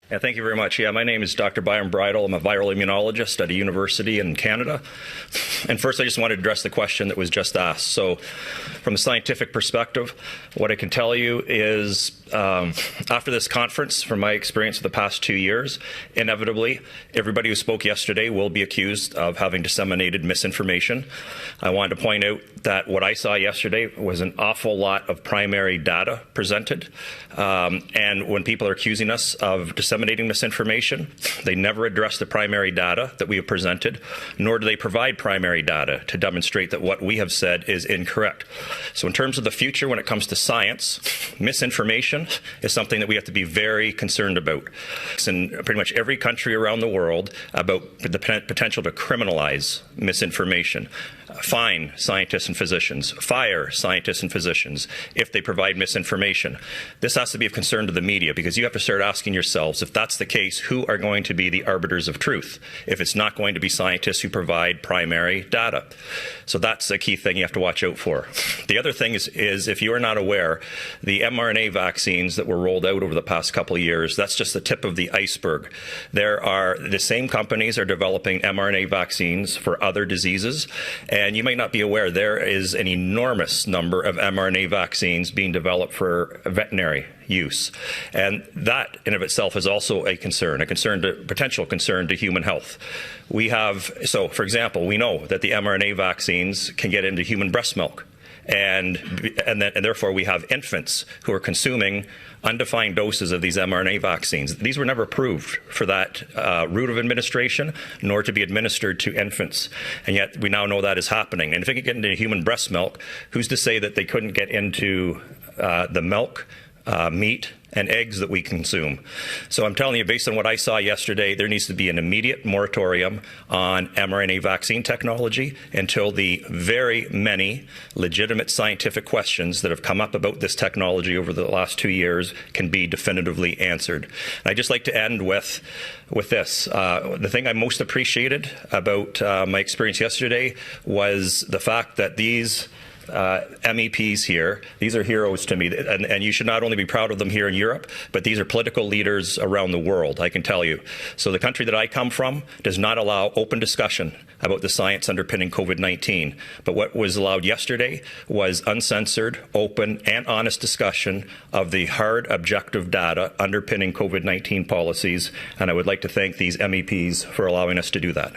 Yeah, thank you very much. Yeah, my name is Dr. Byron Bridle. I'm a viral immunologist at a university in Canada. And first, I just want to address the question that was just asked. So, from a scientific perspective, what I can tell you is after this conference, from my experience of the past 2 years, inevitably, everybody who spoke yesterday will be accused of having disseminated misinformation. I wanted to point out that what I saw yesterday was an awful lot of primary data presented. And when people are accusing us of disseminating misinformation, they never address the primary data that we have presented, nor do they provide primary data to demonstrate that what we have said is incorrect. So in terms of the future, when it comes to science, misinformation is something that we have to be very concerned about. It's in pretty much every country around the world about the potential to criminalize misinformation. Fine scientists and physicians, fire scientists and physicians if they provide misinformation. This has to be of concern to the media, because you have to start asking yourselves, if that's the case, who are going to be the arbiters of truth if it's not going to be scientists who provide primary data? So that's a key thing you have to watch out for. The other thing is if you are not aware, the mRNA vaccines that were rolled out over the past couple of years, that's just the tip of the iceberg. The same companies are developing mRNA vaccines for other diseases, and you might not be aware there is an enormous number of mRNA vaccines being developed for veterinary use. And that in of itself is also a potential concern to human health. So for example, we know that the mRNA vaccines can get into human breast milk. And therefore we have infants who are consuming undefined doses of these mRNA vaccines. These were never approved for that route of administration, nor to be administered to infants. And yet we now know that is happening. And if it could get into human breast milk, who's to say that they couldn't get into the milk, meat, and eggs that we consume? So I'm telling you, based on what I saw yesterday, there needs to be an immediate moratorium on mRNA vaccine technology until the very many legitimate scientific questions that have come up about this technology over the last 2 years can be definitively answered. And I'd just like to end with this. The thing I most appreciated about my experience yesterday was the fact that these MEPs here, these are heroes to me, and you should not only be proud of them here in Europe, but these are political leaders around the world, I can tell you. So the country that I come from does not allow open discussion about the science underpinning COVID-19. But what was allowed yesterday was uncensored, open, and honest discussion of the hard, objective data underpinning COVID-19 policies, and I would like to thank these MEPs for allowing us to do that.